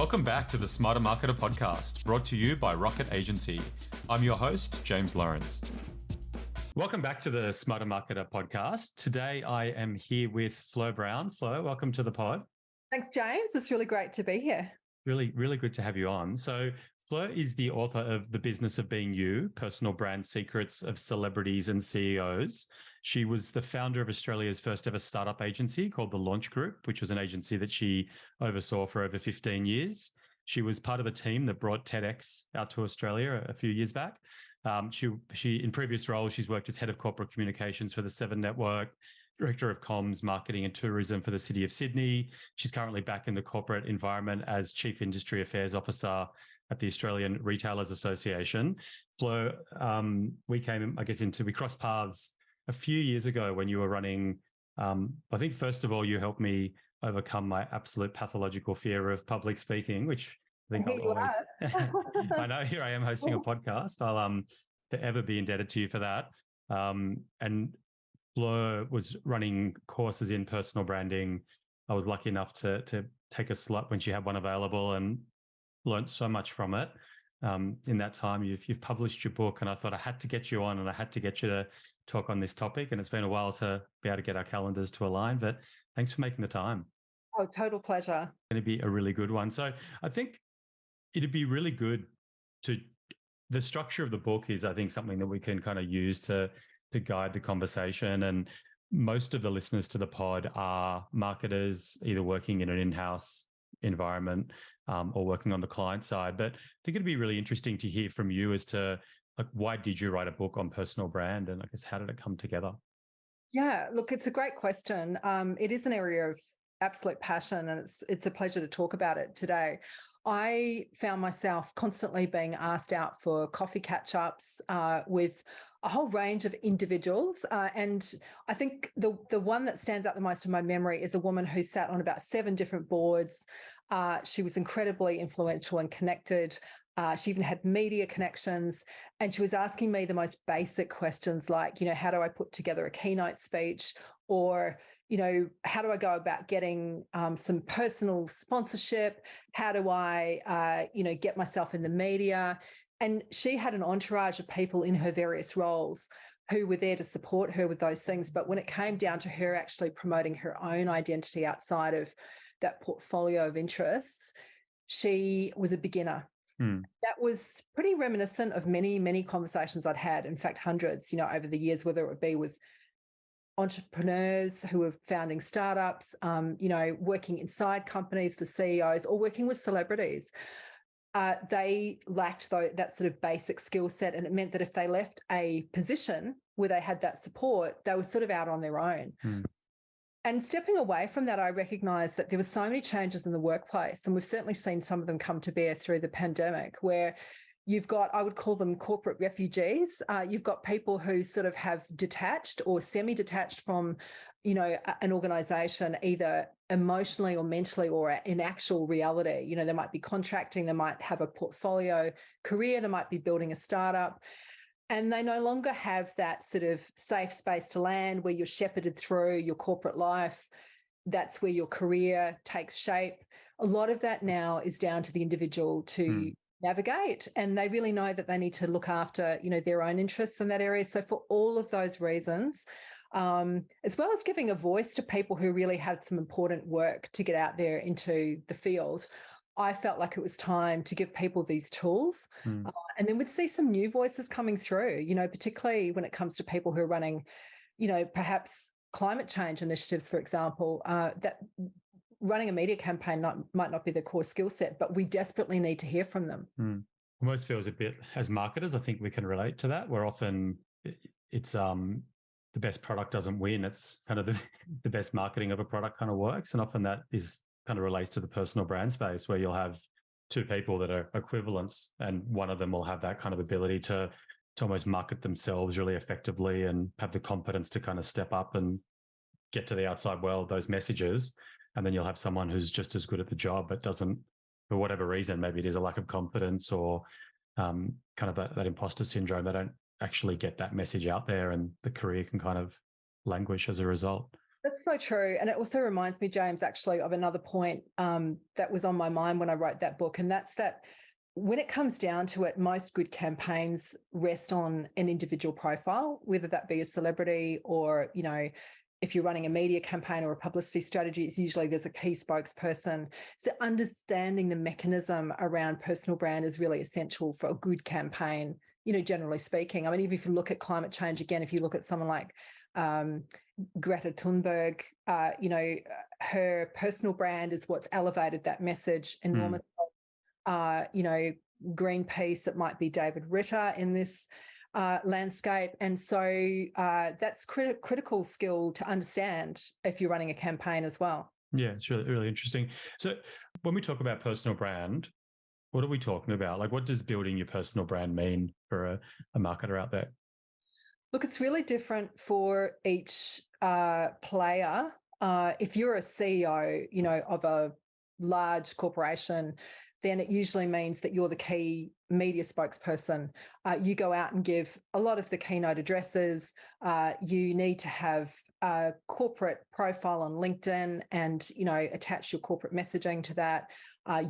Welcome back to the Smarter Marketer podcast, brought to you by Rocket Agency. I'm your host, James Lawrence. Welcome back to the Smarter Marketer podcast. Today, I am here with Fleur Brown. Fleur, welcome to the pod. Thanks, James. It's really great to be here. Really, really good to have you on. So Fleur is the author of The Business of Being You, Personal Brand Secrets of Celebrities and CEOs. She was the founder of Australia's first ever startup agency called The Launch Group, which was an agency that she oversaw for over 15 years. She was part of the team that brought TEDx out to Australia a few years back. She in previous roles, she's worked as head of corporate communications for the Seven Network, director of comms, marketing and tourism for the City of Sydney. She's currently back in the corporate environment as chief industry affairs officer at the Australian Retailers Association. Fleur, we crossed paths a few years ago when you were running. I think first of all, you helped me overcome my absolute pathological fear of public speaking, which I think I'll always. I know, here I am hosting a podcast. I'll forever be indebted to you for that. And Fleur was running courses in personal branding. I was lucky enough to take a slot when she had one available and learned so much from it. In that time, you've published your book, and I thought I had to get you on and I had to get you to talk on this topic. And it's been a while to be able to get our calendars to align, but thanks for making the time. Oh, total pleasure. It's going to be a really good one. So I think it'd be really good the structure of the book is, I think, something that we can kind of use to guide the conversation. And most of the listeners to the pod are marketers, either working in an in-house environment or working on the client side. But I think it'd be really interesting to hear from you as to, like, why did you write a book on personal brand, and I guess how did it come together? Yeah, look, it's a great question. It is an area of absolute passion, and it's a pleasure to talk about it today. I found myself constantly being asked out for coffee catch-ups with a whole range of individuals. And I think the one that stands out the most in my memory is a woman who sat on about 7 different boards. She was incredibly influential and connected. She even had media connections, and she was asking me the most basic questions like, how do I put together a keynote speech? Or, how do I go about getting some personal sponsorship? How do I, get myself in the media? And she had an entourage of people in her various roles who were there to support her with those things. But when it came down to her actually promoting her own identity outside of that portfolio of interests, she was a beginner. That was pretty reminiscent of many, many conversations I'd had, in fact, hundreds, over the years, whether it would be with entrepreneurs who were founding startups, working inside companies for CEOs, or working with celebrities. They lacked that sort of basic skill set, and it meant that if they left a position where they had that support, they were sort of out on their own. And stepping away from that, I recognised that there were so many changes in the workplace, and we've certainly seen some of them come to bear through the pandemic, where you've got, I would call them corporate refugees. You've got people who sort of have detached or semi-detached from, an organisation, either emotionally or mentally or in actual reality. They might be contracting, they might have a portfolio career, they might be building a startup. And they no longer have that sort of safe space to land where you're shepherded through your corporate life. That's where your career takes shape. A lot of that now is down to the individual to navigate, and they really know that they need to look after, their own interests in that area. So for all of those reasons, as well as giving a voice to people who really had some important work to get out there into the field, I felt like it was time to give people these tools. And then we'd see some new voices coming through, particularly when it comes to people who are running, perhaps climate change initiatives, for example, that running a media campaign might not be the core skill set, but we desperately need to hear from them. Almost feels a bit, as marketers, I think we can relate to that, where often it's the best product doesn't win. It's kind of the best marketing of a product kind of works. And often that is kind of relates to the personal brand space, where you'll have 2 people that are equivalents, and one of them will have that kind of ability to almost market themselves really effectively and have the confidence to kind of step up and get to the outside world, those messages. And then you'll have someone who's just as good at the job, but doesn't, for whatever reason, maybe it is a lack of confidence or kind of that imposter syndrome. They don't actually get that message out there, and the career can kind of languish as a result. That's so true. And it also reminds me, James, actually, of another point that was on my mind when I wrote that book. And that's that when it comes down to it, most good campaigns rest on an individual profile, whether that be a celebrity or, if you're running a media campaign or a publicity strategy, it's usually there's a key spokesperson. So understanding the mechanism around personal brand is really essential for a good campaign, generally speaking. I mean, even if you look at climate change, again, if you look at someone like Greta Thunberg, her personal brand is what's elevated that message enormously. Greenpeace, it might be David Ritter in this landscape. And so that's critical skill to understand if you're running a campaign as well. Yeah, it's really, really interesting. So when we talk about personal brand, what are we talking about? Like, what does building your personal brand mean for a marketer out there? Look, it's really different for each player. If you're a CEO, of a large corporation, then it usually means that you're the key media spokesperson. You go out and give a lot of the keynote addresses. You need to have a corporate profile on LinkedIn and, attach your corporate messaging to that.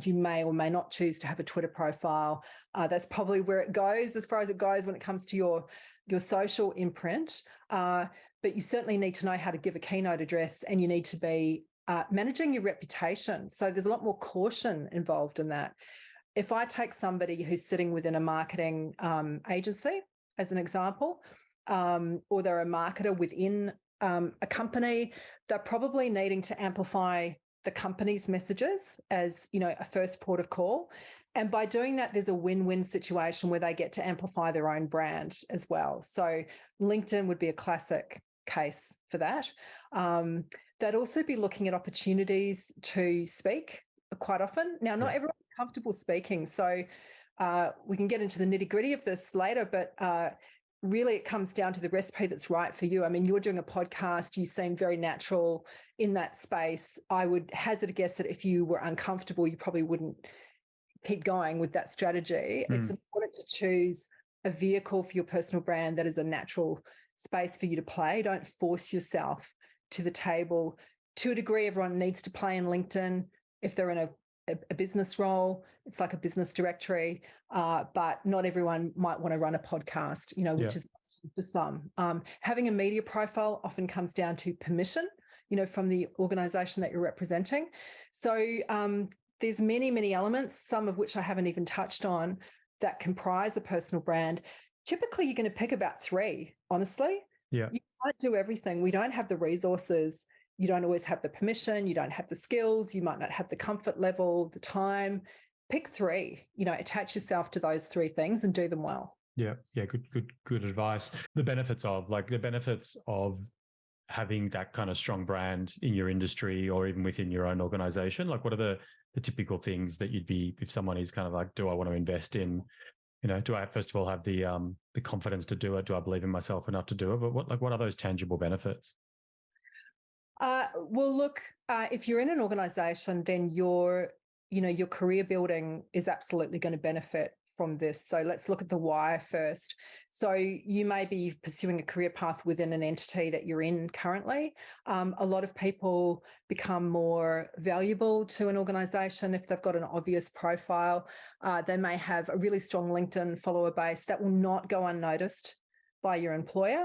You may or may not choose to have a Twitter profile. That's probably where it goes as far as it goes when it comes to your social imprint. But you certainly need to know how to give a keynote address, and you need to be managing your reputation. So there's a lot more caution involved in that. If I take somebody who's sitting within a marketing agency, as an example, or they're a marketer within a company, they're probably needing to amplify the company's messages as, a first port of call. And by doing that, there's a win-win situation where they get to amplify their own brand as well. So LinkedIn would be a classic case for that. They'd also be looking at opportunities to speak quite often. Now, not everyone's comfortable speaking, so we can get into the nitty-gritty of this later, but really it comes down to the recipe that's right for you. I mean, you're doing a podcast, you seem very natural in that space. I would hazard a guess that if you were uncomfortable, you probably wouldn't keep going with that strategy. It's important to choose a vehicle for your personal brand that is a natural space for you to play. Don't force yourself to the table. To a degree, everyone needs to play in LinkedIn. If they're in a business role, it's like a business directory, but not everyone might want to run a podcast, which is for some. Having a media profile often comes down to permission, from the organization that you're representing. So there's many, many elements, some of which I haven't even touched on, that comprise a personal brand. Typically, you're going to pick about 3, honestly. Yeah. You can't do everything. We don't have the resources. You don't always have the permission. You don't have the skills. You might not have the comfort level, the time. Pick 3, attach yourself to those 3 things and do them well. Yeah. Good advice. The benefits of having that kind of strong brand in your industry or even within your own organization, like what are the typical things that you'd be, if someone is kind of like, do I want to invest in, do I first of all have the confidence to do it? Do I believe in myself enough to do it? But what are those tangible benefits? Well, look, if you're in an organization, then your career building is absolutely going to benefit from this. So let's look at the why first. So you may be pursuing a career path within an entity that you're in currently. A lot of people become more valuable to an organization if they've got an obvious profile. They may have a really strong LinkedIn follower base that will not go unnoticed by your employer.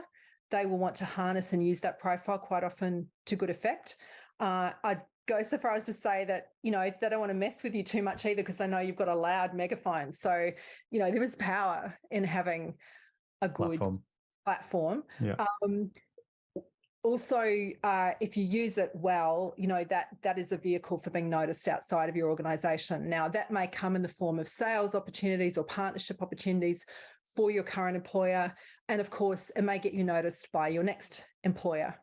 They will want to harness and use that profile quite often to good effect. I'd go so far as to say that, they don't want to mess with you too much either because they know you've got a loud megaphone. So, there is power in having a good platform. Yeah. Also, if you use it well, that is a vehicle for being noticed outside of your organization. Now, that may come in the form of sales opportunities or partnership opportunities for your current employer. And of course, it may get you noticed by your next employer.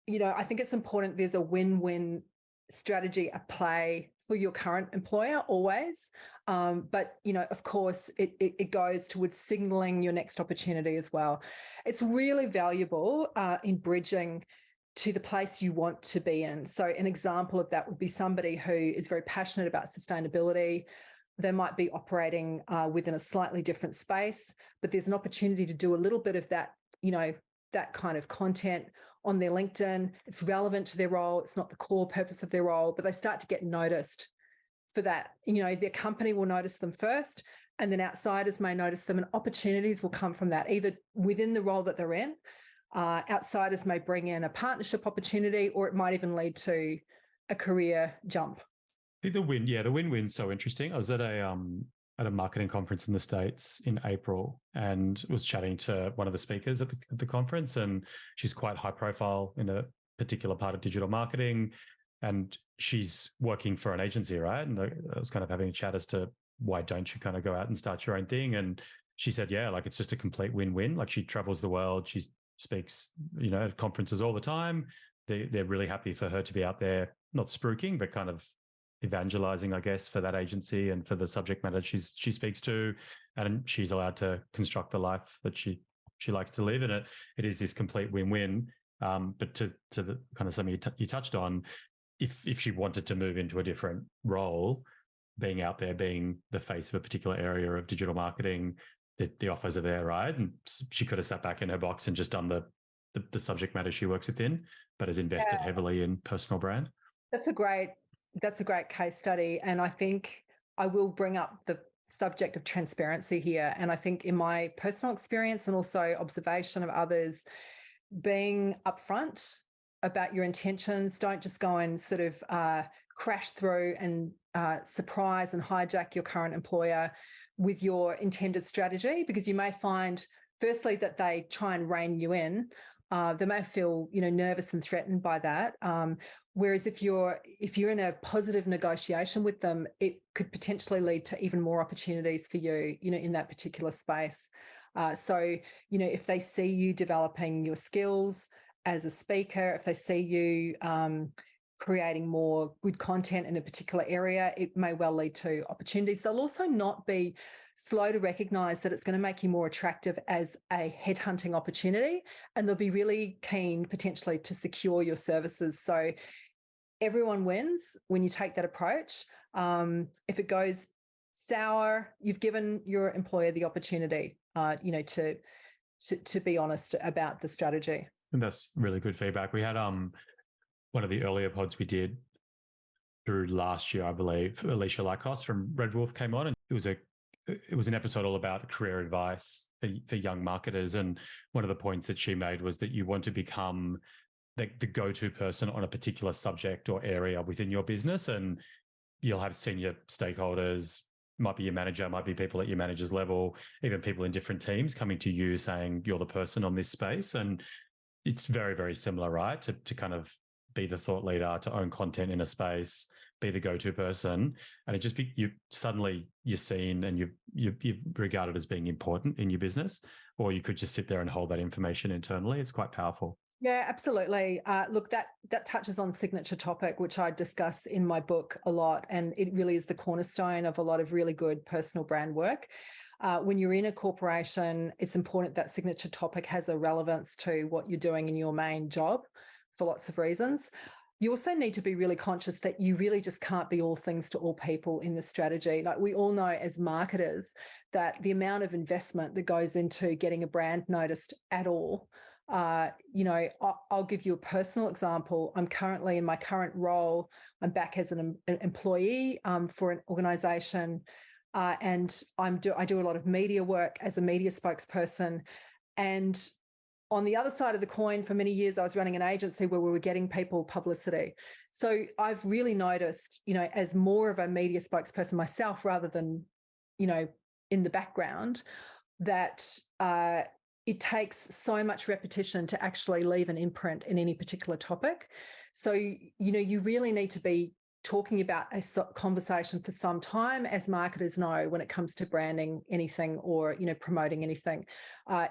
I think it's important there's a win-win strategy at play for your current employer always. But, of course, it goes towards signaling your next opportunity as well. It's really valuable in bridging to the place you want to be in. So an example of that would be somebody who is very passionate about sustainability. They might be operating within a slightly different space, but there's an opportunity to do a little bit of that, that kind of content on their LinkedIn. It's relevant to their role. It's not the core purpose of their role, but they start to get noticed for that. Their company will notice them first, and then outsiders may notice them, and opportunities will come from that, either within the role that they're in. Outsiders may bring in a partnership opportunity, or it might even lead to a career jump. The win-win's so interesting. I was at a marketing conference in the States in April and was chatting to one of the speakers at the conference, and she's quite high profile in a particular part of digital marketing, and she's working for an agency, right? And I was kind of having a chat as to why don't you kind of go out and start your own thing? And she said, yeah, like it's just a complete win-win. Like she travels the world, she speaks, at conferences all the time. They're really happy for her to be out there, not spruiking, but kind of evangelizing, I guess, for that agency and for the subject matter she speaks to, and she's allowed to construct the life that she likes to live. And it is this complete win-win. But to the kind of something you touched on, if she wanted to move into a different role, being out there, being the face of a particular area of digital marketing, the offers are there, right? And she could have sat back in her box and just done the subject matter she works within, but has invested heavily in personal brand. That's a great case study. And I think I will bring up the subject of transparency here. And I think in my personal experience and also observation of others, being upfront about your intentions, don't just go and sort of crash through and surprise and hijack your current employer with your intended strategy, because you may find, firstly, that they try and rein you in. They may feel, nervous and threatened by that. Whereas if you're in a positive negotiation with them, it could potentially lead to even more opportunities for you, in that particular space. So, if they see you developing your skills as a speaker, if they see you creating more good content in a particular area, it may well lead to opportunities. They'll also not be slow to recognize that it's going to make you more attractive as a headhunting opportunity, and they'll be really keen potentially to secure your services. So everyone wins when you take that approach. If it goes sour, you've given your employer the opportunity, to be honest about the strategy. And that's really good feedback. We had one of the earlier pods we did through last year, I believe, Alicia Lycos from Red Wolf came on, and it was an episode all about career advice for young marketers. And one of the points that she made was that you want to become the go-to person on a particular subject or area within your business. And you'll have senior stakeholders, might be your manager, might be people at your manager's level, even people in different teams coming to you saying you're the person on this space. And it's very, very similar, right? To kind of be the thought leader, to own content in a space, be the go-to person, and it just you're seen and you're regarded as being important in your business. Or you could just sit there and hold that information internally. It's quite powerful. Yeah, absolutely. Look, that touches on signature topic, which I discuss in my book a lot, and it really is the cornerstone of a lot of really good personal brand work. When you're in a corporation, it's important that signature topic has a relevance to what you're doing in your main job for lots of reasons. You also need to be really conscious that you really just can't be all things to all people in this strategy. Like we all know as marketers that the amount of investment that goes into getting a brand noticed at all. I'll give you a personal example. I'm currently in my current role. I'm back as an employee for an organisation, and I do a lot of media work as a media spokesperson. And on the other side of the coin, for many years, I was running an agency where we were getting people publicity. So I've really noticed, as more of a media spokesperson myself, rather than, in the background, that it takes so much repetition to actually leave an imprint in any particular topic. So, you really need to be talking about a conversation for some time, as marketers know, when it comes to branding anything or, promoting anything.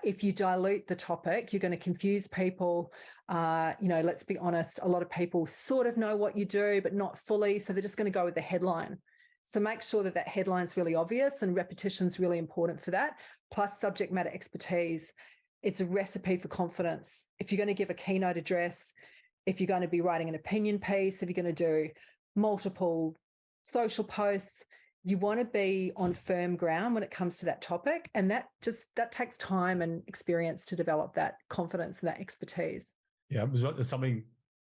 If you dilute the topic, you're going to confuse people. Let's be honest, a lot of people sort of know what you do, but not fully. So they're just going to go with the headline. So make sure that headline's really obvious, and repetition's really important for that. Plus subject matter expertise. It's a recipe for confidence. If you're going to give a keynote address, if you're going to be writing an opinion piece, if you're going to do multiple social posts, you want to be on firm ground when it comes to that topic. And that takes time and experience to develop that confidence and that expertise. Yeah, it was something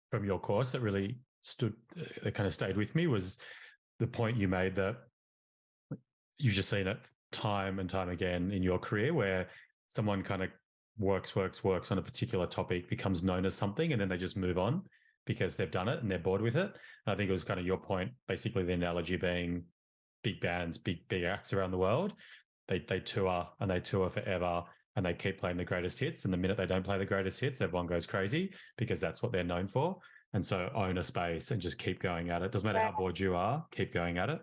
from your course that really that kind of stayed with me was the point you made that you've just seen it time and time again in your career where someone kind of works on a particular topic, becomes known as something, and then they just move on because they've done it and they're bored with it. And I think it was kind of your point, basically the analogy being big bands, big acts around the world. They tour and they tour forever and they keep playing the greatest hits. And the minute they don't play the greatest hits, everyone goes crazy because that's what they're known for. And so own a space and just keep going at it. Doesn't matter how bored you are, keep going at it.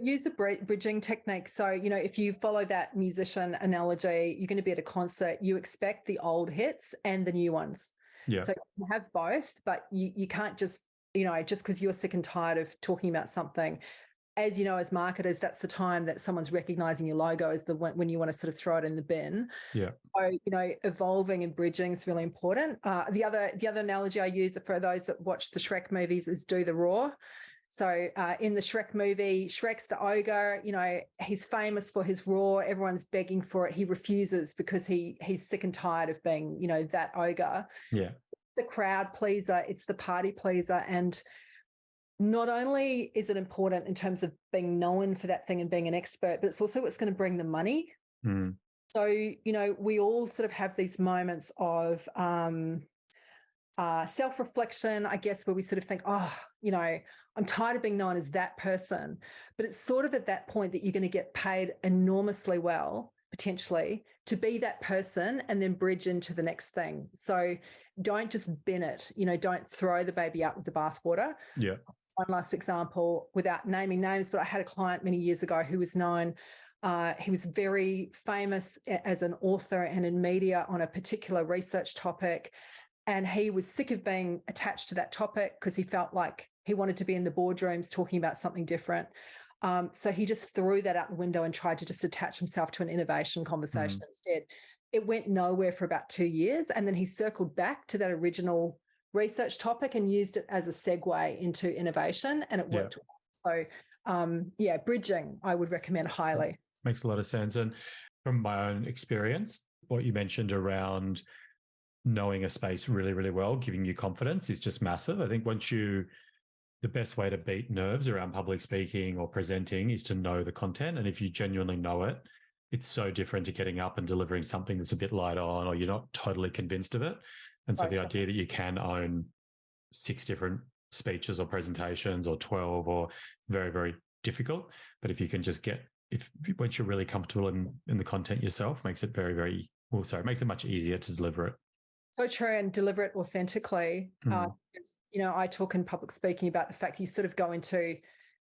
Use a bridging technique. So, if you follow that musician analogy, you're going to be at a concert, you expect the old hits and the new ones. Yeah. So you have both, but you can't just, just because you're sick and tired of talking about something. As you know, as marketers, that's the time that someone's recognizing your logo is when you want to sort of throw it in the bin. Yeah. So, evolving and bridging is really important. The other analogy I use for those that watch the Shrek movies is do the roar. So in the Shrek movie, Shrek's the ogre, he's famous for his roar. Everyone's begging for it. He refuses because he's sick and tired of being, that ogre. Yeah. The crowd pleaser, it's the party pleaser. And not only is it important in terms of being known for that thing and being an expert, but it's also what's going to bring the money. Mm. So, we all sort of have these moments of self-reflection, I guess, where we sort of think, I'm tired of being known as that person. But it's sort of at that point that you're going to get paid enormously well, potentially, to be that person and then bridge into the next thing. So don't just bin it, don't throw the baby out with the bathwater. Yeah. One last example, without naming names, but I had a client many years ago who was known. He was very famous as an author and in media on a particular research topic. And he was sick of being attached to that topic because he felt like he wanted to be in the boardrooms talking about something different. So he just threw that out the window and tried to just attach himself to an innovation conversation instead. It went nowhere for about 2 years. And then he circled back to that original research topic and used it as a segue into innovation, and it worked. Yeah. So, bridging, I would recommend highly. Makes a lot of sense. And from my own experience, what you mentioned around knowing a space really, really well, giving you confidence is just massive. I think the best way to beat nerves around public speaking or presenting is to know the content. And if you genuinely know it, it's so different to getting up and delivering something that's a bit light on, or you're not totally convinced of it. And so the idea that you can own 6 different speeches or presentations or 12 or very, very difficult. But if you can just once you're really comfortable in the content yourself, makes it makes it much easier to deliver it. So true, and deliver it authentically. I talk in public speaking about the fact that you sort of go into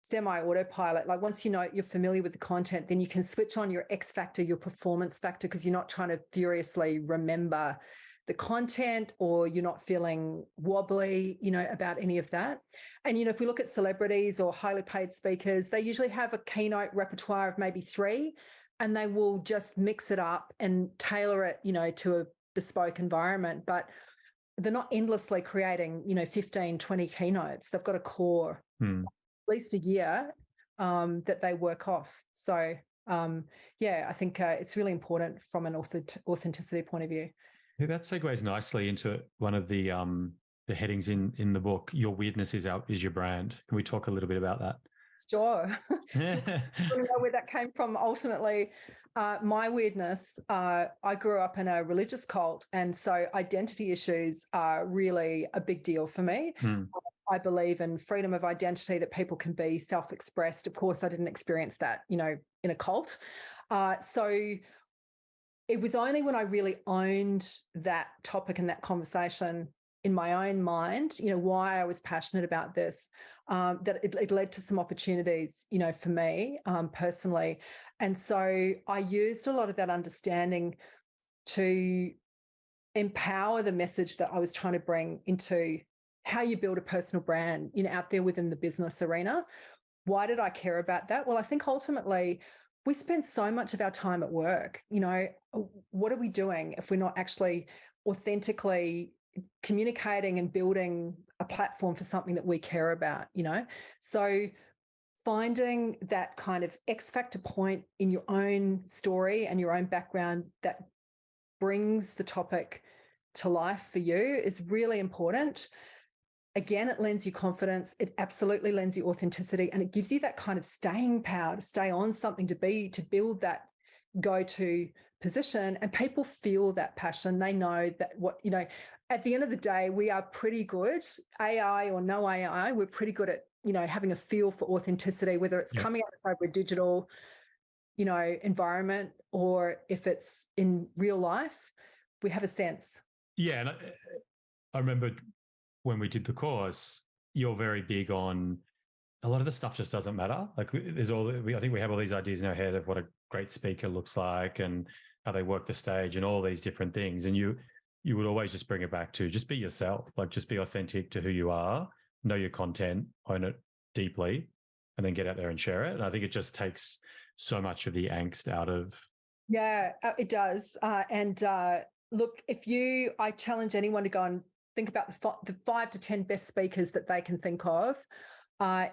semi-autopilot. Like once you're familiar with the content, then you can switch on your X factor, your performance factor, because you're not trying to furiously remember the content, or you're not feeling wobbly, about any of that. And, if we look at celebrities or highly paid speakers, they usually have a keynote repertoire of maybe 3, and they will just mix it up and tailor it, to a bespoke environment. But they're not endlessly creating, 15, 20 keynotes. They've got a core, at least a year, that they work off. So, I think it's really important from an authenticity point of view. Yeah, that segues nicely into one of the headings in the book. Your weirdness is your brand. Can we talk a little bit about that? Sure. Do you know where that came from? Ultimately, my weirdness, I grew up in a religious cult, and so identity issues are really a big deal for me. I believe in freedom of identity, that people can be self-expressed. Of course, I didn't experience that, in a cult. So it was only when I really owned that topic and that conversation in my own mind, why I was passionate about this, that it led to some opportunities, for me personally. And so I used a lot of that understanding to empower the message that I was trying to bring into how you build a personal brand, out there within the business arena. Why did I care about that? Well, I think ultimately we spend so much of our time at work. What are we doing if we're not actually authentically communicating and building a platform for something that we care about, So finding that kind of X factor point in your own story and your own background that brings the topic to life for you is really important. Again, it lends you confidence. It absolutely lends you authenticity, and it gives you that kind of staying power to stay on something, to build that go-to position. And people feel that passion. They know that at the end of the day, we are pretty good, AI or no AI, we're pretty good at, having a feel for authenticity, whether it's coming outside with digital, environment, or if it's in real life, we have a sense. Yeah. And I remember when we did the course, you're very big on a lot of the stuff just doesn't matter. Like I think we have all these ideas in our head of what a great speaker looks like and how they work the stage and all these different things. And you would always just bring it back to just be yourself, like just be authentic to who you are, know your content, own it deeply, and then get out there and share it. And I think it just takes so much of the angst out of. Yeah, it does. Look, I challenge anyone to go and think about the 5 to 10 best speakers that they can think of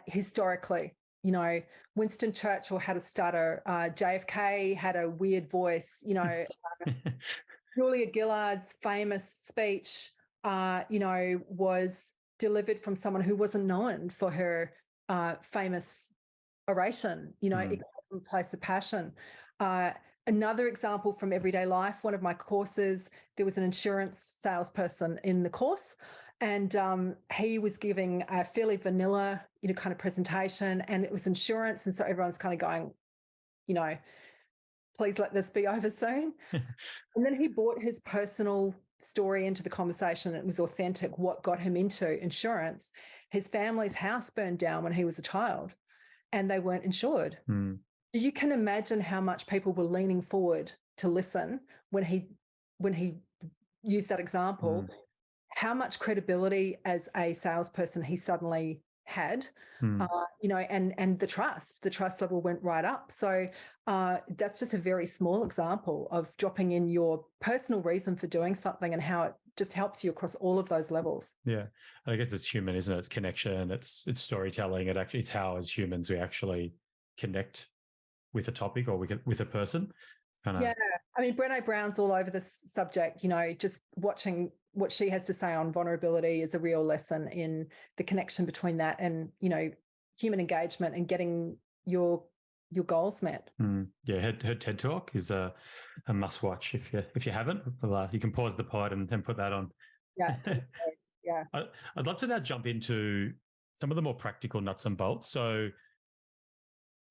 historically. Winston Churchill had a stutter. JFK had a weird voice. Julia Gillard's famous speech, was delivered from someone who wasn't known for her famous oration. It came from a place of passion. Another example from everyday life, one of my courses, there was an insurance salesperson in the course, and he was giving a fairly vanilla, kind of presentation, and it was insurance. And so everyone's kind of going, please let this be over soon. And then he brought his personal story into the conversation. It was authentic, what got him into insurance. His family's house burned down when he was a child, and they weren't insured. You can imagine how much people were leaning forward to listen when he used that example, how much credibility as a salesperson he suddenly had, and the trust level went right up. So that's just a very small example of dropping in your personal reason for doing something and how it just helps you across all of those levels. Yeah. I guess it's human, isn't it? It's connection, it's storytelling. It's how as humans we actually connect with a topic or with a person. Yeah. I mean, Brené Brown's all over this subject, just watching what she has to say on vulnerability is a real lesson in the connection between that and, human engagement and getting your goals met. Yeah. Her TED Talk is a must watch. If you haven't, you can pause the pod and put that on. Yeah. Yeah. I'd love to now jump into some of the more practical nuts and bolts. So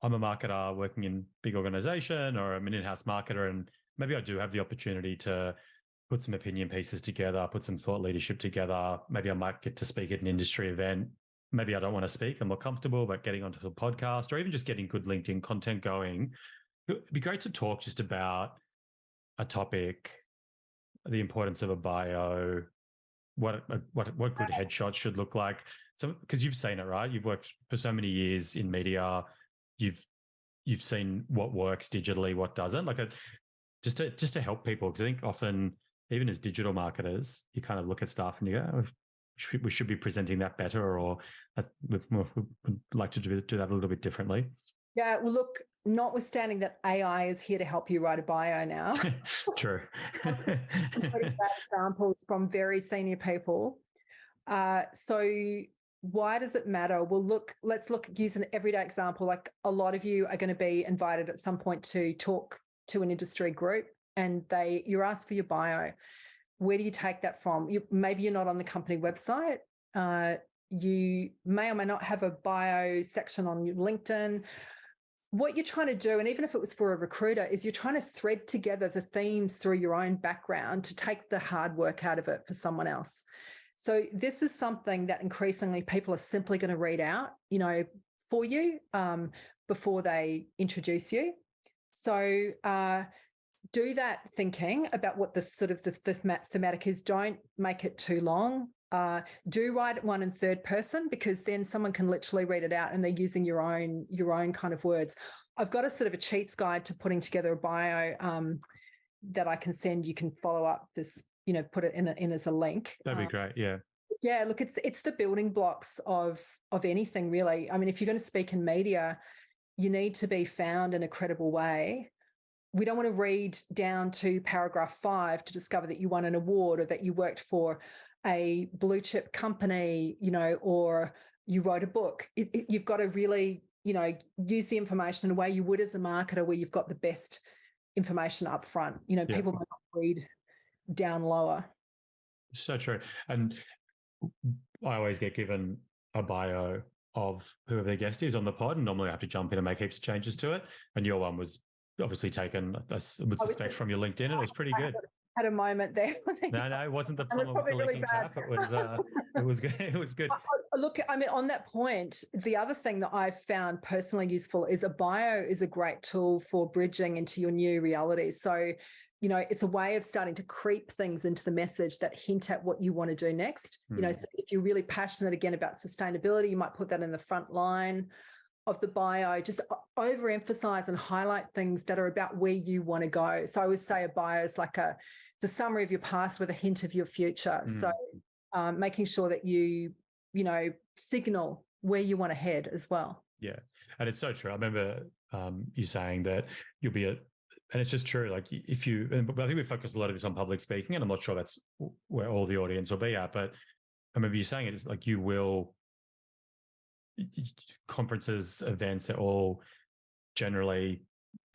I'm a marketer working in big organization, or I'm an in-house marketer, and maybe I do have the opportunity to put some opinion pieces together, put some thought leadership together. Maybe I might get to speak at an industry event. Maybe I don't want to speak. I'm more comfortable, but getting onto a podcast or even just getting good LinkedIn content going. It'd be great to talk just about a topic, the importance of a bio, what good headshots should look like. So, because you've seen it, right? You've worked for so many years in media. You've seen what works digitally, what doesn't. Like just to help people, because I think often, even as digital marketers, you kind of look at stuff and you go, oh, we should be presenting that better, or we'd like to do that a little bit differently. Yeah, well, look, notwithstanding that AI is here to help you write a bio now. True. Examples from very senior people. So why does it matter? Well, let's use an everyday example. Like a lot of you are going to be invited at some point to talk to an industry group, and you're asked for your bio. Where do you take that from? Maybe you're not on the company website. You may or may not have a bio section on your LinkedIn. What you're trying to do, and even if it was for a recruiter, is you're trying to thread together the themes through your own background to take the hard work out of it for someone else. So this is something that increasingly people are simply going to read out, for you before they introduce you. So do that thinking about what the sort of the thematic is. Don't make it too long. Do write it one in third person, because then someone can literally read it out and they're using your own kind of words. I've got a sort of a cheats guide to putting together a bio that I can send. You can follow up this, put it in as a link. That'd be great. Yeah. Yeah. Look, it's the building blocks of anything, really. I mean, if you're going to speak in media, you need to be found in a credible way. we don't want to read down to paragraph 5 to discover that you won an award or that you worked for a blue chip company, or you wrote a book. You've got to really, use the information in a way you would as a marketer, where you've got the best information up front. People might not read down lower. So true. And I always get given a bio of whoever the guest is on the pod, and normally I have to jump in and make heaps of changes to it. And your one was obviously taken, I would suspect, from your LinkedIn, and it was pretty good. I had a moment there. No, it wasn't the plumber with the really leaking tap. It was good. It was good. Look, I mean, on that point, the other thing that I've found personally useful is a bio is a great tool for bridging into your new reality. So, it's a way of starting to creep things into the message that hint at what you want to do next. So if you're really passionate again about sustainability, you might put that in the front line of the bio. Just overemphasize and highlight things that are about where you want to go. So I always say a bio is like it's a summary of your past with a hint of your future. So making sure that you signal where you want to head as well. Yeah. And it's so true. I remember you saying that you'll be and it's just true. Like I think we focus a lot of this on public speaking, and I'm not sure that's where all the audience will be at, but I remember you saying it's like conferences, events, they're all generally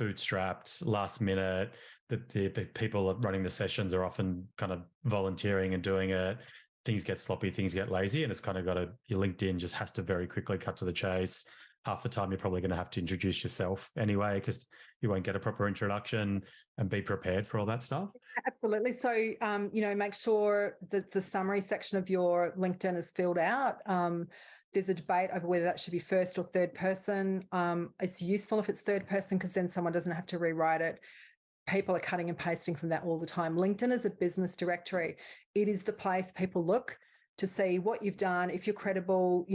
bootstrapped, last minute. The people running the sessions are often kind of volunteering and doing it. Things get sloppy, things get lazy, and it's kind of your LinkedIn just has to very quickly cut to the chase. Half the time you're probably going to have to introduce yourself anyway, because you won't get a proper introduction, and be prepared for all that stuff. Absolutely. So, make sure that the summary section of your LinkedIn is filled out. There's a debate over whether that should be first or third person. It's useful if it's third person, because then someone doesn't have to rewrite it. People are cutting and pasting from that all the time. LinkedIn is a business directory. It is the place people look to see what you've done. If you're credible,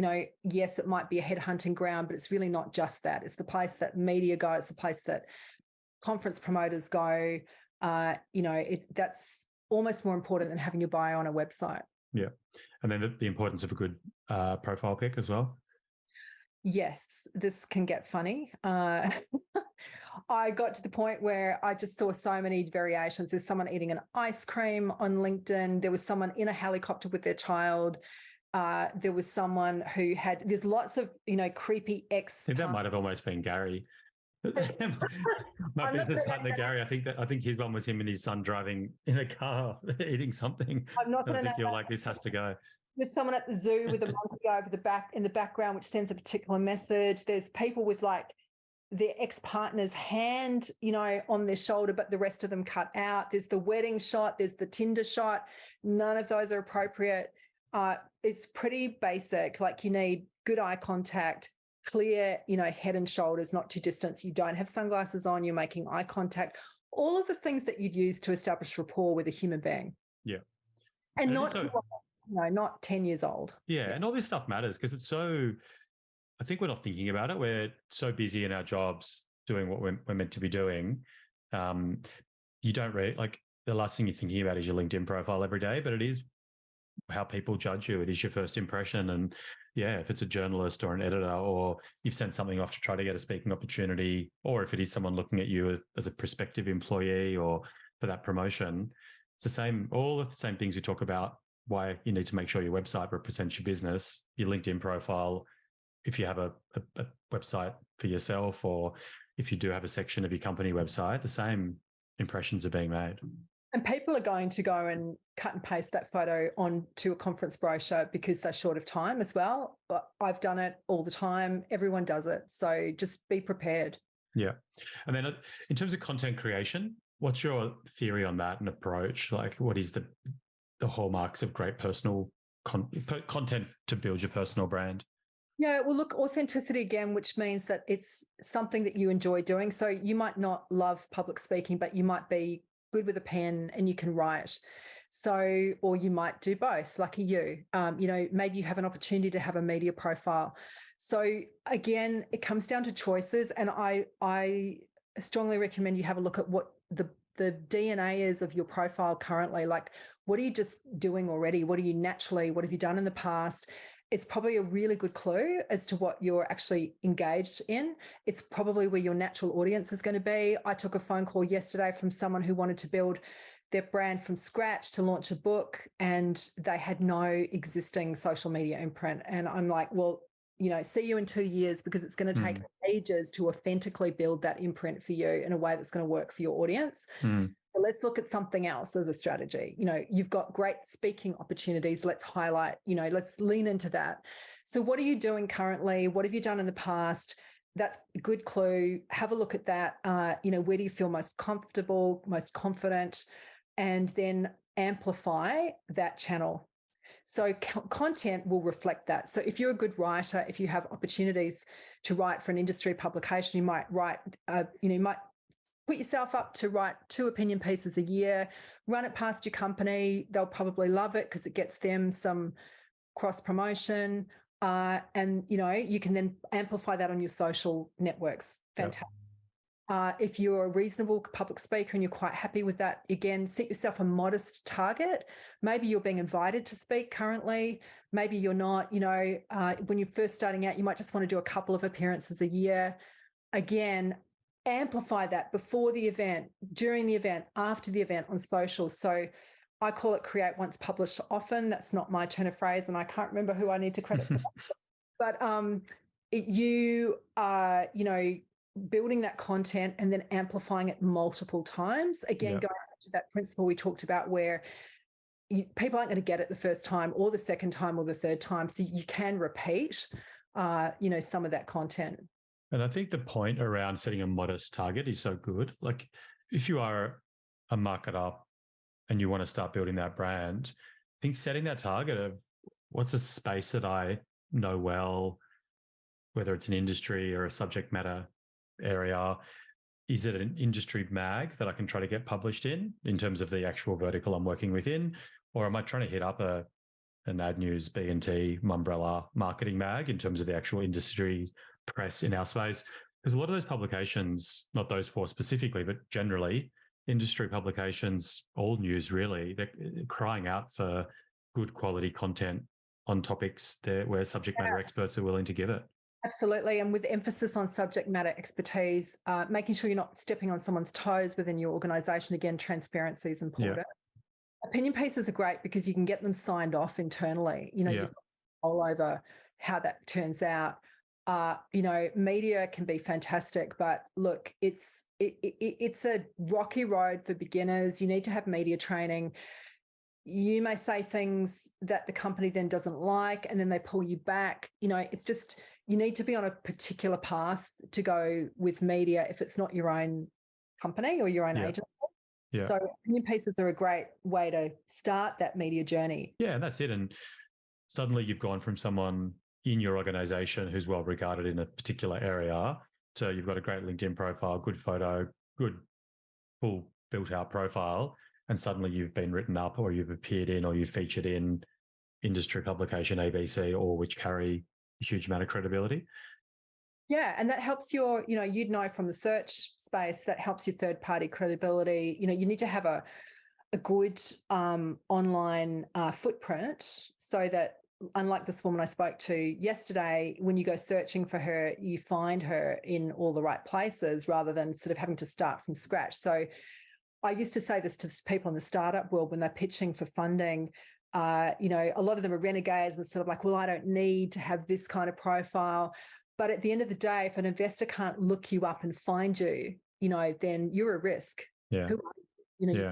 yes, it might be a headhunting ground, but it's really not just that. It's the place that media go. It's the place that conference promoters go. That's almost more important than having your bio on a website. Yeah. And then the importance of a good profile pic as well. Yes, this can get funny. I got to the point where I just saw so many variations. There's someone eating an ice cream on LinkedIn. There was someone in a helicopter with their child. There was someone there's lots of, creepy ex. I think that might have almost been Gary. My business partner, Gary, I think his one was him and his son driving in a car, eating something. I'm not going to think you're like, this has to go. There's someone at the zoo with a monkey over in the background, which sends a particular message. There's people with their ex-partner's hand, on their shoulder, but the rest of them cut out. There's the wedding shot. There's the Tinder shot. None of those are appropriate. It's pretty basic. Like, you need good eye contact, clear, head and shoulders, not too distant. You don't have sunglasses on. You're making eye contact. All of the things that you'd use to establish rapport with a human being. Yeah. And not 10 years old. Yeah. And all this stuff matters, because it's so, I think we're not thinking about it. We're so busy in our jobs doing what we're meant to be doing. You don't really, the last thing you're thinking about is your LinkedIn profile every day, but it is how people judge you. It is your first impression. And yeah, if it's a journalist or an editor, or you've sent something off to try to get a speaking opportunity, or if it is someone looking at you as a prospective employee or for that promotion, it's the same, all of the same things we talk about, why you need to make sure your website represents your business, your LinkedIn profile. If you have a website for yourself, or if you do have a section of your company website, the same impressions are being made. And people are going to go and cut and paste that photo onto a conference brochure because they're short of time as well. But I've done it all the time. Everyone does it. So just be prepared. Yeah. And then in terms of content creation, what's your theory on that and approach? Like, what is the hallmarks of great personal content to build your personal brand? Yeah, well, look, authenticity again, which means that it's something that you enjoy doing. So you might not love public speaking, but you might be good with a pen and you can write. So, or you might do both, like you. Maybe you have an opportunity to have a media profile. So again, it comes down to choices, and I strongly recommend you have a look at what the DNA is of your profile currently. Like, what are you just doing already? What have you done in the past? it's probably a really good clue as to what you're actually engaged in. It's probably where your natural audience is going to be. I took a phone call yesterday from someone who wanted to build their brand from scratch to launch a book, and they had no existing social media imprint. And I'm like, well, see you in 2 years, because it's going to take ages to authentically build that imprint for you in a way that's going to work for your audience. So let's look at something else as a strategy. You've got great speaking opportunities. Let's highlight, let's lean into that. So what are you doing currently? What have you done in the past? That's a good clue. Have a look at that. Where do you feel most comfortable, most confident? And then amplify that channel. So content will reflect that. So if you're a good writer, if you have opportunities to write for an industry publication, you might write, you might put yourself up to write 2 opinion pieces a year, run it past your company. They'll probably love it because it gets them some cross promotion. And, you can then amplify that on your social networks. Fantastic. Yep. If you're a reasonable public speaker and you're quite happy with that, again, set yourself a modest target. Maybe you're being invited to speak currently. Maybe you're not. When you're first starting out, you might just want to do a couple of appearances a year. Again, amplify that before the event, during the event, after the event on social. So I call it create once, publish often. That's not my turn of phrase, and I can't remember who I need to credit for that. But you are, building that content and then amplifying it multiple times. Again, going back to that principle we talked about, where people aren't going to get it the first time or the second time or the third time. So you can repeat, some of that content. And I think the point around setting a modest target is so good. Like, if you are a marketer and you want to start building that brand, I think setting that target of what's a space that I know well, whether it's an industry or a subject matter area. Is it an industry mag that I can try to get published in terms of the actual vertical I'm working within? Or am I trying to hit up an ad news, B&T, umbrella marketing mag in terms of the actual industry press in our space? Because a lot of those publications, not those 4 specifically, but generally industry publications, all news really, they're crying out for good quality content on topics where subject matter experts are willing to give it. Absolutely. And with emphasis on subject matter expertise, making sure you're not stepping on someone's toes within your organisation. Again, transparency is important. Yeah. Opinion pieces are great because you can get them signed off internally. You've got control over how that turns out. Media can be fantastic, but look, it's a rocky road for beginners. You need to have media training. You may say things that the company then doesn't like, and then they pull you back. It's just, you need to be on a particular path to go with media if it's not your own company or your own agency. Yeah. So opinion pieces are a great way to start that media journey. Yeah, and that's it. And suddenly you've gone from someone in your organization who's well regarded in a particular area to you've got a great LinkedIn profile, good photo, good full built out profile. And suddenly you've been written up, or you've appeared in, or you've featured in industry publication ABC, or which carry a huge amount of credibility. Yeah, and that helps your, you'd know from the search space, that helps your third-party credibility. You need to have a good online footprint, so that, unlike this woman I spoke to yesterday, when you go searching for her, you find her in all the right places rather than sort of having to start from scratch. So I used to say this to people in the startup world when they're pitching for funding. A lot of them are renegades and sort of like, well, I don't need to have this kind of profile. But at the end of the day, if an investor can't look you up and find you, then you're a risk. Yeah. You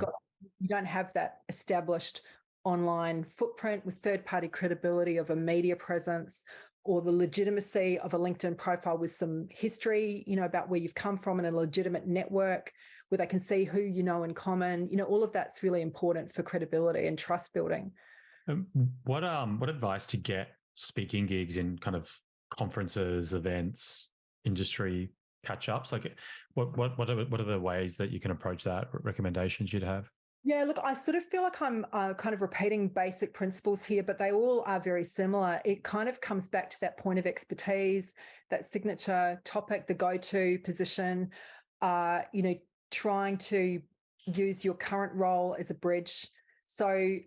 don't have that established online footprint with third-party credibility of a media presence, or the legitimacy of a LinkedIn profile with some history, about where you've come from, and a legitimate network where they can see who you know in common. All of that's really important for credibility and trust building. What advice to get speaking gigs in kind of conferences, events, industry catch-ups? Like, what are the ways that you can approach that? Recommendations you'd have? Yeah, look, I sort of feel like I'm kind of repeating basic principles here, but they all are very similar. It kind of comes back to that point of expertise, that signature topic, the go-to position, trying to use your current role as a bridge. So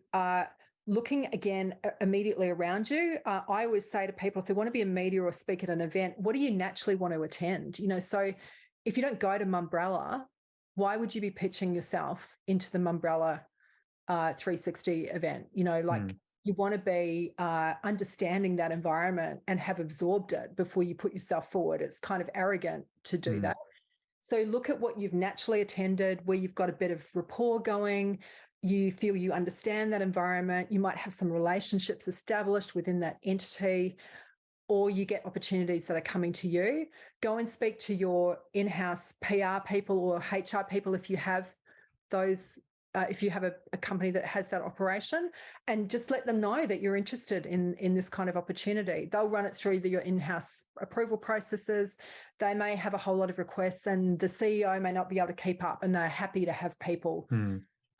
looking again immediately around you. I always say to people, if they want to be a media or speak at an event, what do you naturally want to attend? So if you don't go to Mumbrella, why would you be pitching yourself into the Mumbrella 360 event? You want to be understanding that environment and have absorbed it before you put yourself forward. It's kind of arrogant to do that. So look at what you've naturally attended, where you've got a bit of rapport going, you feel you understand that environment, you might have some relationships established within that entity, or you get opportunities that are coming to you. Go and speak to your in-house PR people or HR people if you have those, if you have a company that has that operation, and just let them know that you're interested in this kind of opportunity. They'll run it through your in-house approval processes. They may have a whole lot of requests and the CEO may not be able to keep up, and they're happy to have people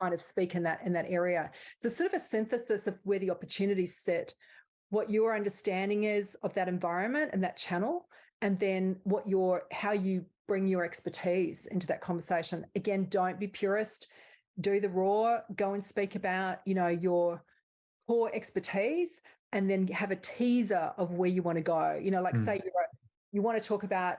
kind of speak in that area. So sort of a synthesis of where the opportunities sit, what your understanding is of that environment and that channel, and then how you bring your expertise into that conversation. Again, don't be purist. Do the raw, go and speak about, your core expertise, and then have a teaser of where you want to go. Say you want to talk about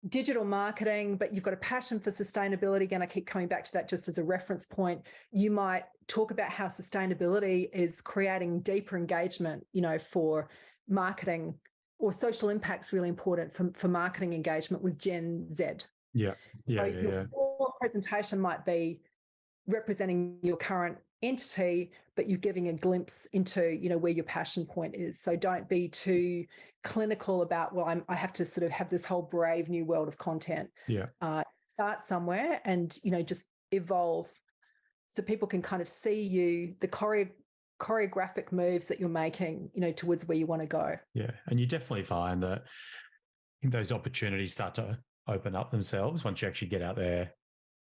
digital marketing, but you've got a passion for sustainability. Again, I keep coming back to that just as a reference point. You might talk about how sustainability is creating deeper engagement, for marketing, or social impact's really important for marketing engagement with Gen Z. Yeah. Your presentation might be representing your current entity, but you're giving a glimpse into, where your passion point is. So don't be too clinical about, I have to sort of have this whole brave new world of content. Yeah. Start somewhere and, just evolve so people can kind of see you, the choreographic moves that you're making, towards where you want to go. Yeah. And you definitely find that those opportunities start to open up themselves once you actually get out there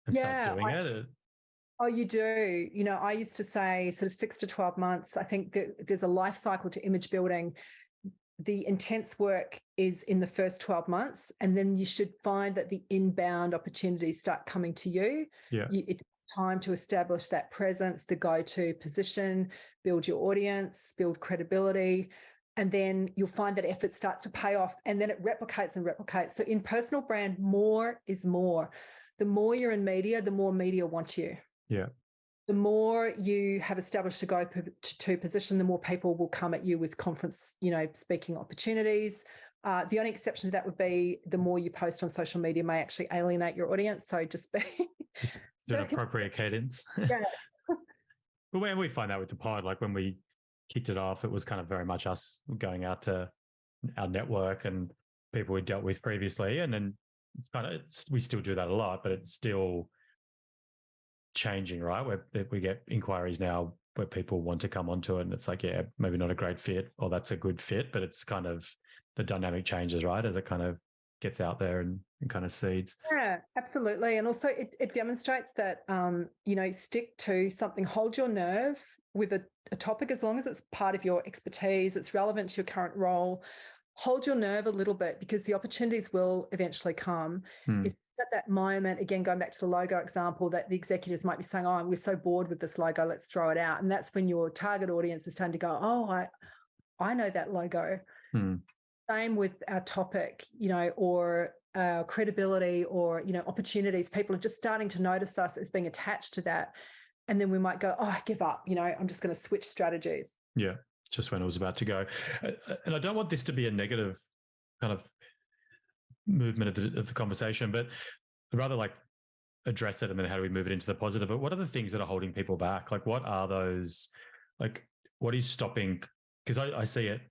and start doing it. Oh, you do. I used to say sort of 6 to 12 months. I think that there's a life cycle to image building. The intense work is in the first 12 months, and then you should find that the inbound opportunities start coming to you. Yeah. It's time to establish that presence, the go-to position, build your audience, build credibility, and then you'll find that effort starts to pay off, and then it replicates and replicates. So in personal brand, more is more. The more you're in media, the more media want you. Yeah. The more you have established a go-to position, the more people will come at you with conference, speaking opportunities. The only exception to that would be the more you post on social media may actually alienate your audience. So just be an appropriate cadence. Yeah. But when we find that with the pod, like when we kicked it off, it was kind of very much us going out to our network and people we dealt with previously. And then we still do that a lot, but it's still changing, right? Where we get inquiries now where people want to come onto it, and it's like, yeah, maybe not a great fit, or that's a good fit, but it's kind of the dynamic changes, right, as it kind of gets out there and kind of seeds. Yeah, absolutely. And also it demonstrates that, stick to something, hold your nerve with a topic, as long as it's part of your expertise, it's relevant to your current role. Hold your nerve a little bit, because the opportunities will eventually come. It's at that moment, again, going back to the logo example, that the executives might be saying, oh, we're so bored with this logo, let's throw it out. And that's when your target audience is starting to go, oh, I know that logo. Same with our topic, or credibility, or, opportunities. People are just starting to notice us as being attached to that. And then we might go, oh, I give up, I'm just going to switch strategies. Yeah. Just when it was about to go. And I don't want this to be a negative kind of movement of the conversation, but I'd rather like address it and then how do we move it into the positive. But what are the things that are holding people back? Like, what are those, like, what is stopping? Because I see it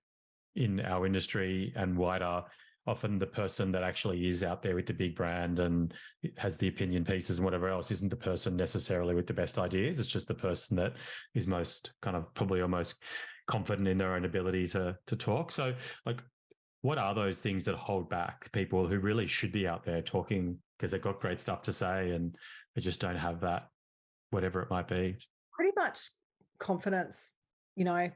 in our industry and wider. Often the person that actually is out there with the big brand and has the opinion pieces and whatever else isn't the person necessarily with the best ideas. It's just the person that is most kind of probably almost confident in their own ability to talk. So like, what are those things that hold back people who really should be out there talking because they've got great stuff to say and they just don't have that, whatever it might be? Pretty much confidence,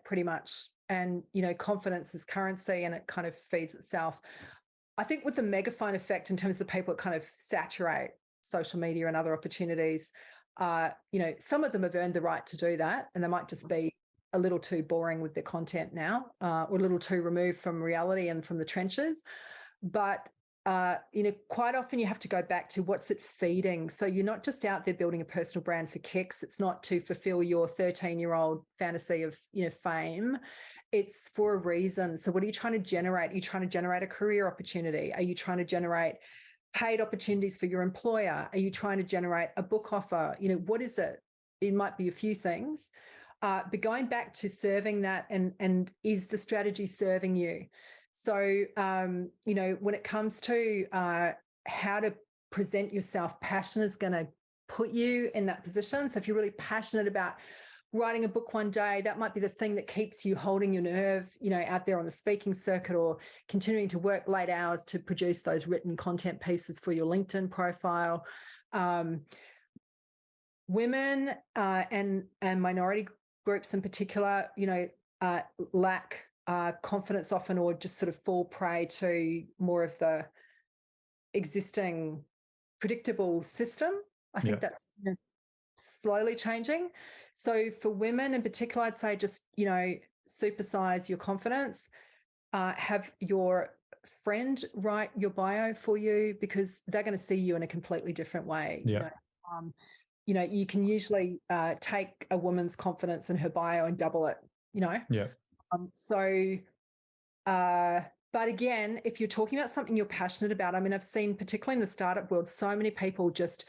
pretty much. And, confidence is currency and it kind of feeds itself. I think with the megaphone effect, in terms of the people that kind of saturate social media and other opportunities, some of them have earned the right to do that, and they might just be a little too boring with their content now, or a little too removed from reality and from the trenches. But quite often you have to go back to what's it feeding. So you're not just out there building a personal brand for kicks. It's not to fulfill your 13-year-old fantasy of, fame. It's for a reason. So what are you trying to generate? Are you trying to generate a career opportunity? Are you trying to generate paid opportunities for your employer? Are you trying to generate a book offer? What is it? It might be a few things. But going back to serving that, and is the strategy serving you? So, when it comes to how to present yourself, passion is going to put you in that position. So if you're really passionate about writing a book one day, that might be the thing that keeps you holding your nerve, out there on the speaking circuit, or continuing to work late hours to produce those written content pieces for your LinkedIn profile. Women and minority groups in particular, lack confidence often, or just sort of fall prey to more of the existing predictable system. I think that's slowly changing. So for women in particular, I'd say just, supersize your confidence, have your friend write your bio for you, because they're going to see you in a completely different way. You can usually take a woman's confidence in her bio and double it, but again, if you're talking about something you're passionate about, I've seen, particularly in the startup world, so many people just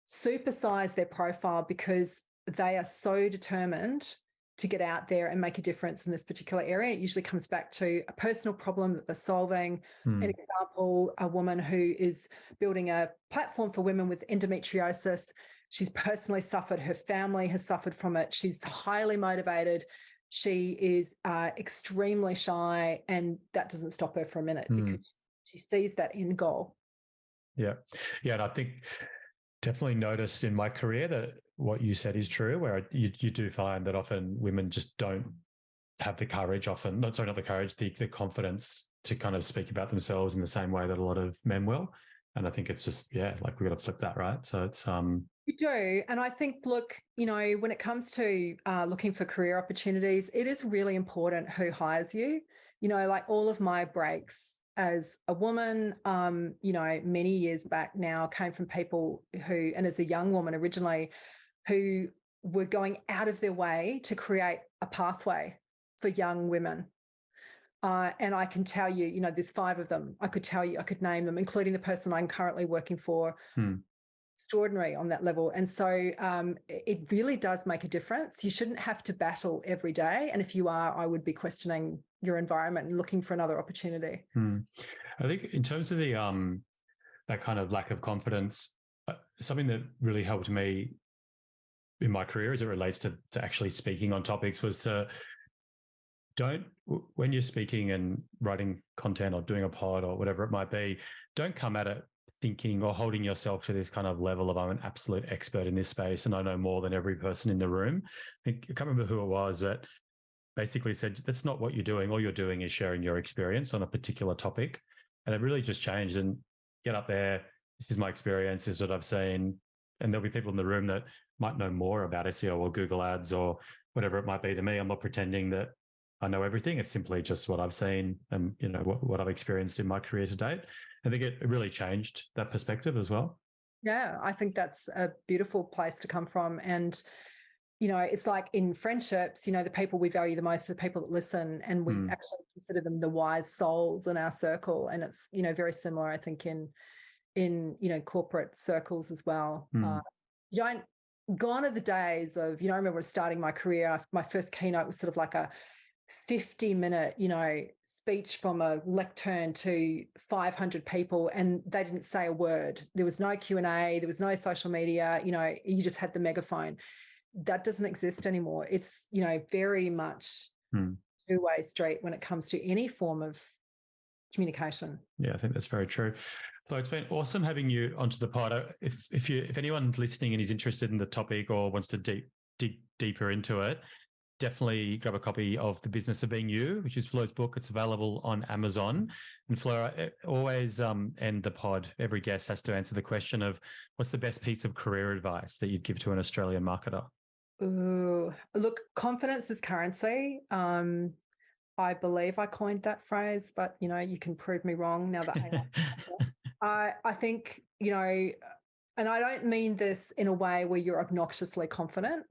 supersize their profile because they are so determined to get out there and make a difference in this particular area. It usually comes back to a personal problem that they're solving. An example, a woman who is building a platform for women with endometriosis. She's personally suffered. Her family has suffered from it. She's highly motivated. She is extremely shy, and that doesn't stop her for a minute because she sees that end goal. Yeah. And I think definitely noticed in my career that what you said is true, where you do find that often women just don't have the courage, not the courage, the confidence to kind of speak about themselves in the same way that a lot of men will. And I think it's just, we've got to flip that, right? So it's You do. And I think, look, when it comes to looking for career opportunities, it is really important who hires you. Like all of my breaks as a woman, many years back now, came from people who, and as a young woman originally, who were going out of their way to create a pathway for young women. And I can tell you, there's 5 of them. I could name them, including the person I'm currently working for. Extraordinary on that level. And so it really does make a difference. You shouldn't have to battle every day. And if you are, I would be questioning your environment and looking for another opportunity. I think in terms of the that kind of lack of confidence, something that really helped me in my career as it relates to actually speaking on topics was to when you're speaking and writing content or doing a pod or whatever it might be, don't come at it thinking or holding yourself to this kind of level of, I'm an absolute expert in this space and I know more than every person in the room. I can't remember who it was that basically said, that's not what you're doing. All you're doing is sharing your experience on a particular topic. And it really just changed. And get up there, this is my experience, this is what I've seen. And there'll be people in the room that might know more about SEO or Google Ads or whatever it might be than me. I'm not pretending that I know everything. It's simply just what I've seen and, what I've experienced in my career to date. I think it really changed that perspective as well. Yeah, I think that's a beautiful place to come from. And, it's like in friendships, the people we value the most are the people that listen, and we actually consider them the wise souls in our circle. And it's, very similar, I think, in corporate circles as well. Gone are the days of, I remember starting my career, my first keynote was sort of like a 50-minute, speech from a lectern to 500 people, and they didn't say a word. There was no Q&A, there was no social media, you just had the megaphone. That doesn't exist anymore. It's, very much two-way street when it comes to any form of communication. Yeah, I think that's very true. So it's been awesome having you onto the pod. If anyone's listening and is interested in the topic or wants to dig deeper into it, definitely grab a copy of The Business of Being You, which is Fleur's book. It's available on Amazon. And Fleur, I always end the pod. Every guest has to answer the question of what's the best piece of career advice that you'd give to an Australian marketer? Ooh, look, confidence is currency. I believe I coined that phrase, but you can prove me wrong now that I think, and I don't mean this in a way where you're obnoxiously confident.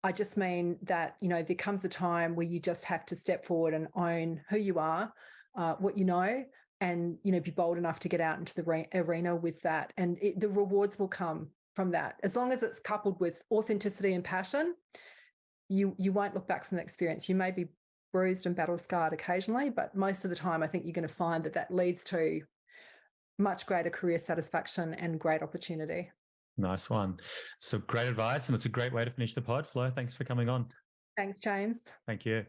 I just mean that, there comes a time where you just have to step forward and own who you are, what you know, and, be bold enough to get out into the arena with that. And the rewards will come from that. As long as it's coupled with authenticity and passion, you won't look back from the experience. You may be bruised and battle scarred occasionally, but most of the time, I think you're going to find that leads to much greater career satisfaction and great opportunity. Nice one. So great advice, and it's a great way to finish the pod. Fleur, thanks for coming on. Thanks, James. Thank you.